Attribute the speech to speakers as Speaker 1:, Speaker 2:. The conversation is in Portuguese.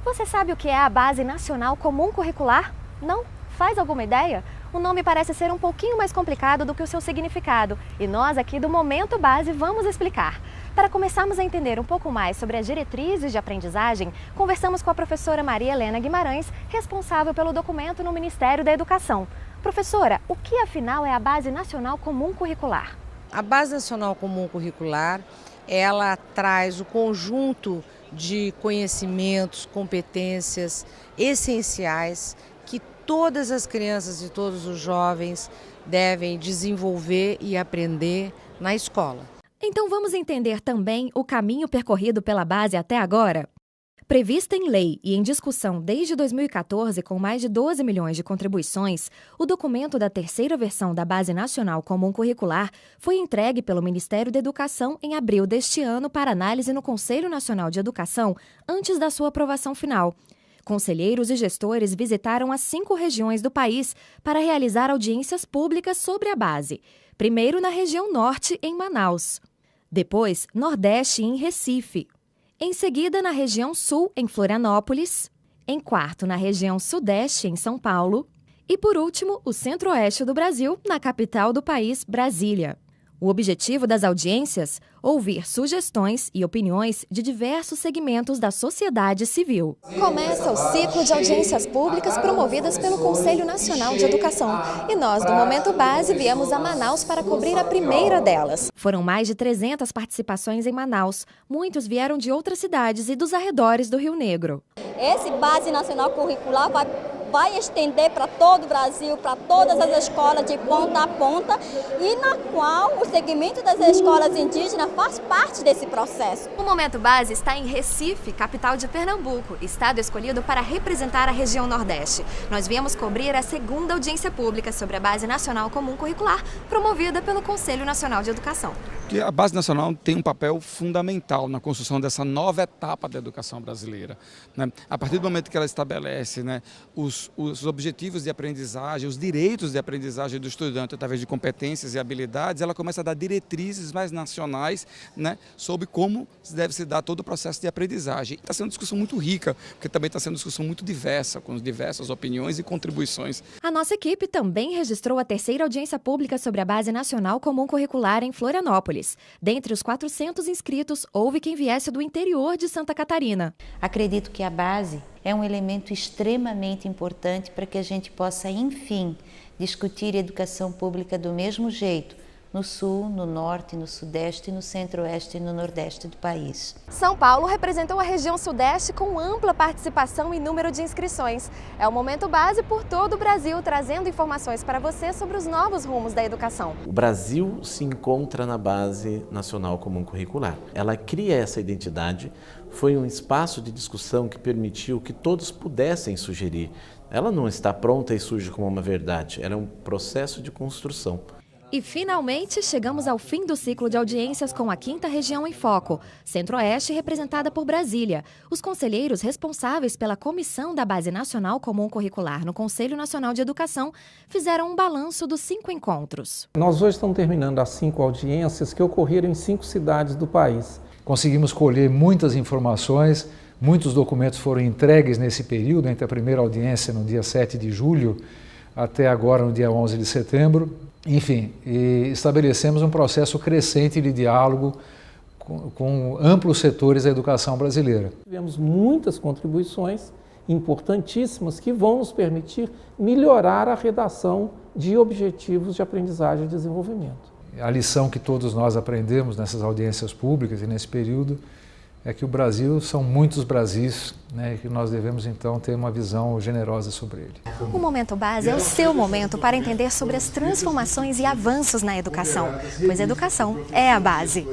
Speaker 1: Você sabe o que é a Base Nacional Comum Curricular? Não? Faz alguma ideia? O nome parece ser um pouquinho mais complicado do que o seu significado e nós aqui do Momento Base vamos explicar. Para começarmos a entender um pouco mais sobre as diretrizes de aprendizagem, conversamos com a professora Maria Helena Guimarães, responsável pelo documento no Ministério da Educação. Professora, o que afinal é a Base Nacional Comum Curricular?
Speaker 2: A Base Nacional Comum Curricular, ela traz o conjunto de conhecimentos, competências essenciais que todas as crianças e todos os jovens devem desenvolver e aprender na escola.
Speaker 1: Então vamos entender também o caminho percorrido pela base até agora? Prevista em lei e em discussão desde 2014 com mais de 12 milhões de contribuições, o documento da terceira versão da Base Nacional Comum Curricular foi entregue pelo Ministério da Educação em abril deste ano para análise no Conselho Nacional de Educação antes da sua aprovação final. Conselheiros e gestores visitaram as 5 regiões do país para realizar audiências públicas sobre a base. Primeiro na região Norte, em Manaus. Depois, Nordeste, em Recife. Em seguida, na região Sul, em Florianópolis. Em quarto, na região Sudeste, em São Paulo. E, por último, o Centro-Oeste do Brasil, na capital do país, Brasília. O objetivo das audiências? Ouvir sugestões e opiniões de diversos segmentos da sociedade civil. Começa o ciclo de audiências públicas promovidas pelo Conselho Nacional de Educação. E nós, do Momento Base, viemos a Manaus para cobrir a primeira delas. Foram mais de 300 participações em Manaus. Muitos vieram de outras cidades e dos arredores do Rio Negro.
Speaker 3: Esse Base Nacional Curricular vai estender para todo o Brasil, para todas as escolas de ponta a ponta e na qual o segmento das escolas indígenas faz parte desse processo.
Speaker 1: O Momento Base está em Recife, capital de Pernambuco, estado escolhido para representar a região Nordeste. Nós viemos cobrir a segunda audiência pública sobre a Base Nacional Comum Curricular, promovida pelo Conselho Nacional de Educação.
Speaker 4: A Base Nacional tem um papel fundamental na construção dessa nova etapa da educação brasileira, né? A partir do momento que ela estabelece, né, os objetivos de aprendizagem, os direitos de aprendizagem do estudante através de competências e habilidades, ela começa a dar diretrizes mais nacionais, né, sobre como deve se dar todo o processo de aprendizagem. Está sendo uma discussão muito rica, porque também está sendo uma discussão muito diversa, com diversas opiniões e contribuições.
Speaker 1: A nossa equipe também registrou a terceira audiência pública sobre a Base Nacional Comum Curricular em Florianópolis. Dentre os 400 inscritos, houve quem viesse do interior de Santa Catarina.
Speaker 5: Acredito que a base é um elemento extremamente importante para que a gente possa, enfim, discutir educação pública do mesmo jeito, no Sul, no Norte, no Sudeste, no Centro-Oeste e no Nordeste do país.
Speaker 1: São Paulo representou a região Sudeste com ampla participação e número de inscrições. É o Momento Base por todo o Brasil, trazendo informações para você sobre os novos rumos da educação.
Speaker 6: O Brasil se encontra na Base Nacional Comum Curricular. Ela cria essa identidade, foi um espaço de discussão que permitiu que todos pudessem sugerir. Ela não está pronta e surge como uma verdade, ela é um processo de construção.
Speaker 1: E, finalmente, chegamos ao fim do ciclo de audiências com a 5ª região em foco, Centro-Oeste, representada por Brasília. Os conselheiros responsáveis pela comissão da Base Nacional Comum Curricular no Conselho Nacional de Educação fizeram um balanço dos 5 encontros.
Speaker 7: Nós hoje estamos terminando as 5 audiências que ocorreram em 5 cidades do país.
Speaker 8: Conseguimos colher muitas informações, muitos documentos foram entregues nesse período, entre a primeira audiência no dia 7 de julho até agora no dia 11 de setembro. Enfim, estabelecemos um processo crescente de diálogo com amplos setores da educação brasileira.
Speaker 7: Tivemos muitas contribuições importantíssimas que vão nos permitir melhorar a redação de objetivos de aprendizagem e desenvolvimento.
Speaker 8: A lição que todos nós aprendemos nessas audiências públicas e nesse período é que o Brasil são muitos Brasis, né, e que nós devemos então ter uma visão generosa sobre ele.
Speaker 1: O Momento Base é o seu momento para entender sobre as transformações e avanços na educação, pois a educação é a base.